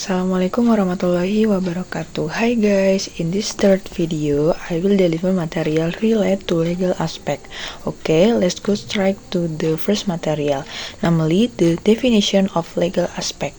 Assalamualaikum warahmatullahi wabarakatuh. Hi guys, in this third video, I will deliver material related to legal aspect. Okay, let's go straight to the first material, namely the definition of legal aspect.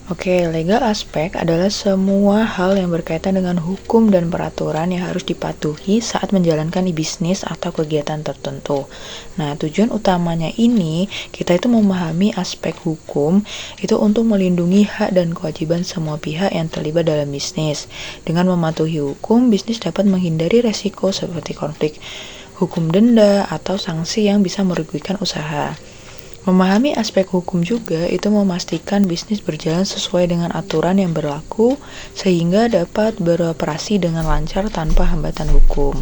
Oke, legal aspek adalah semua hal yang berkaitan dengan hukum dan peraturan yang harus dipatuhi saat menjalankan bisnis atau kegiatan tertentu. Nah, tujuan utamanya ini, kita itu memahami aspek hukum itu untuk melindungi hak dan kewajiban semua pihak yang terlibat dalam bisnis. Dengan mematuhi hukum, bisnis dapat menghindari resiko seperti konflik hukum denda atau sanksi yang bisa merugikan usaha. Memahami aspek hukum juga itu memastikan bisnis berjalan sesuai dengan aturan yang berlaku sehingga dapat beroperasi dengan lancar tanpa hambatan hukum.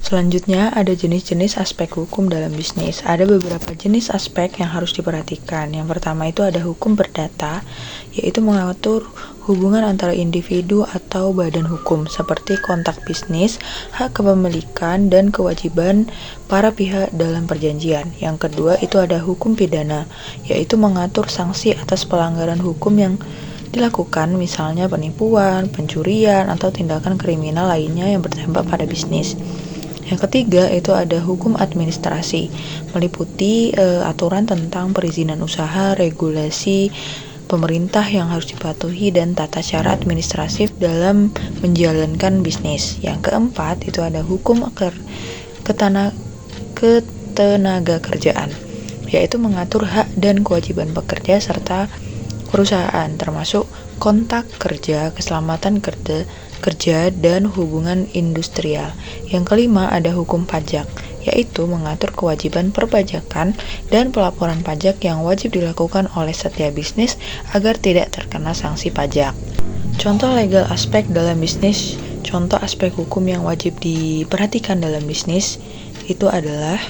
Selanjutnya ada jenis-jenis aspek hukum dalam bisnis. Ada beberapa jenis aspek yang harus diperhatikan. Yang pertama itu ada hukum perdata, yaitu mengatur hubungan antara individu atau badan hukum seperti kontak bisnis, hak kepemilikan, dan kewajiban para pihak dalam perjanjian. Yang kedua itu ada hukum pidana, yaitu mengatur sanksi atas pelanggaran hukum yang dilakukan, misalnya penipuan, pencurian, atau tindakan kriminal lainnya yang berdampak pada bisnis. Yang ketiga itu ada hukum administrasi, meliputi aturan tentang perizinan usaha, regulasi pemerintah yang harus dipatuhi, dan tata cara administratif dalam menjalankan bisnis. Yang keempat itu ada hukum ketenaga kerjaan, yaitu mengatur hak dan kewajiban pekerja serta perusahaan, termasuk kontak kerja, keselamatan kerja, dan hubungan industrial. Yang kelima ada hukum pajak, yaitu mengatur kewajiban perpajakan dan pelaporan pajak yang wajib dilakukan oleh setiap bisnis agar tidak terkena sanksi pajak. Contoh legal aspek dalam bisnis, contoh aspek hukum yang wajib diperhatikan dalam bisnis itu adalah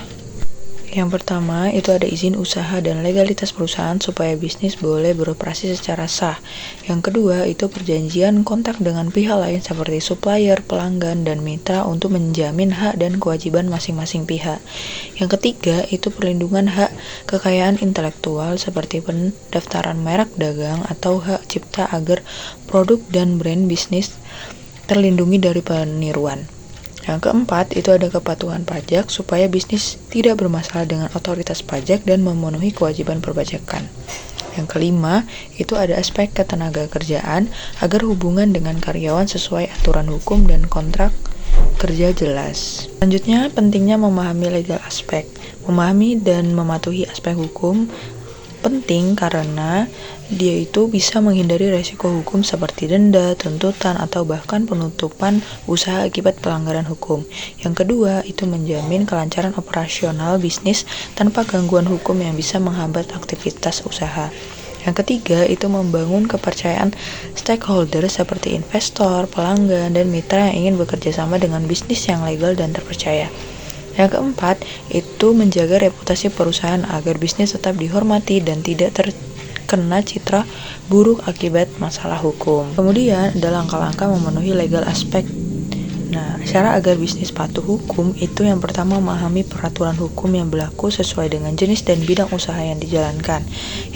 yang pertama itu ada izin usaha dan legalitas perusahaan supaya bisnis boleh beroperasi secara sah. Yang kedua itu perjanjian kontak dengan pihak lain seperti supplier, pelanggan, dan mitra untuk menjamin hak dan kewajiban masing-masing pihak. Yang ketiga itu perlindungan hak kekayaan intelektual seperti pendaftaran merek dagang atau hak cipta agar produk dan brand bisnis terlindungi dari peniruan. Yang keempat, itu ada kepatuhan pajak supaya bisnis tidak bermasalah dengan otoritas pajak dan memenuhi kewajiban perpajakan. Yang kelima, itu ada aspek ketenaga kerjaan agar hubungan dengan karyawan sesuai aturan hukum dan kontrak kerja jelas. Selanjutnya, pentingnya memahami legal aspek. Memahami dan mematuhi aspek hukum penting karena dia itu bisa menghindari resiko hukum seperti denda, tuntutan, atau bahkan penutupan usaha akibat pelanggaran hukum. Yang kedua, itu menjamin kelancaran operasional bisnis tanpa gangguan hukum yang bisa menghambat aktivitas usaha. Yang ketiga, itu membangun kepercayaan stakeholder seperti investor, pelanggan, dan mitra yang ingin bekerja sama dengan bisnis yang legal dan terpercaya. Yang keempat, itu menjaga reputasi perusahaan agar bisnis tetap dihormati dan tidak terkena citra buruk akibat masalah hukum. Kemudian, ada langkah-langkah memenuhi legal aspek. Nah, cara agar bisnis patuh hukum itu yang pertama memahami peraturan hukum yang berlaku sesuai dengan jenis dan bidang usaha yang dijalankan.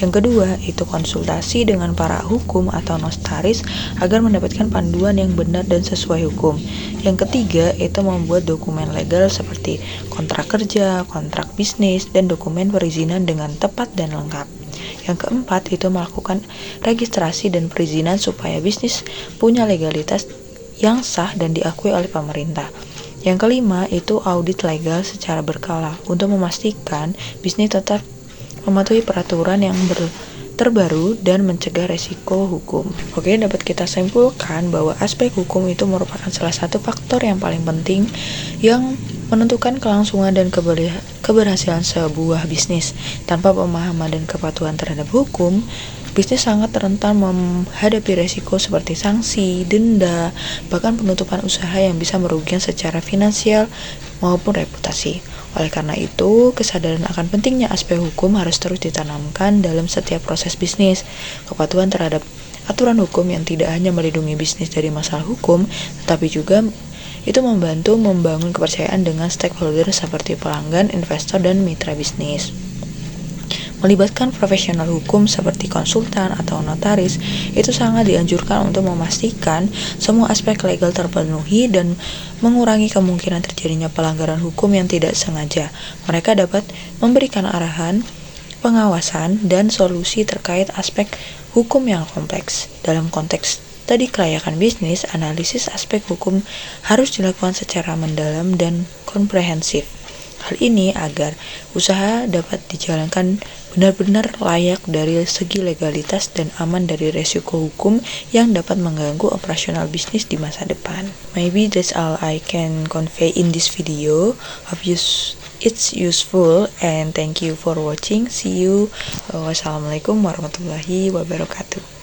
Yang kedua, itu konsultasi dengan para hukum atau notaris agar mendapatkan panduan yang benar dan sesuai hukum. Yang ketiga, itu membuat dokumen legal seperti kontrak kerja, kontrak bisnis, dan dokumen perizinan dengan tepat dan lengkap. Yang keempat, itu melakukan registrasi dan perizinan supaya bisnis punya legalitas yang sah dan diakui oleh pemerintah. Yang kelima, itu audit legal secara berkala untuk memastikan bisnis tetap mematuhi peraturan yang terbaru dan mencegah resiko hukum. Oke, dapat kita simpulkan bahwa aspek hukum itu merupakan salah satu faktor yang paling penting yang menentukan kelangsungan dan keberhasilan sebuah bisnis. Tanpa pemahaman dan kepatuhan terhadap hukum, bisnis sangat rentan menghadapi resiko seperti sanksi, denda, bahkan penutupan usaha yang bisa merugikan secara finansial maupun reputasi. Oleh karena itu, kesadaran akan pentingnya aspek hukum harus terus ditanamkan dalam setiap proses bisnis. Kepatuhan terhadap aturan hukum yang tidak hanya melindungi bisnis dari masalah hukum, tetapi juga itu membantu membangun kepercayaan dengan stakeholder seperti pelanggan, investor, dan mitra bisnis. Melibatkan profesional hukum seperti konsultan atau notaris itu sangat dianjurkan untuk memastikan semua aspek legal terpenuhi dan mengurangi kemungkinan terjadinya pelanggaran hukum yang tidak sengaja. Mereka dapat memberikan arahan, pengawasan, dan solusi terkait aspek hukum yang kompleks. Dalam konteks tadi kelayakan bisnis, analisis aspek hukum harus dilakukan secara mendalam dan komprehensif. Hal ini agar usaha dapat dijalankan benar-benar layak dari segi legalitas dan aman dari resiko hukum yang dapat mengganggu operasional bisnis di masa depan. Maybe that's all I can convey in this video. Hope it's useful and thank you for watching. See you. Wassalamualaikum warahmatullahi wabarakatuh.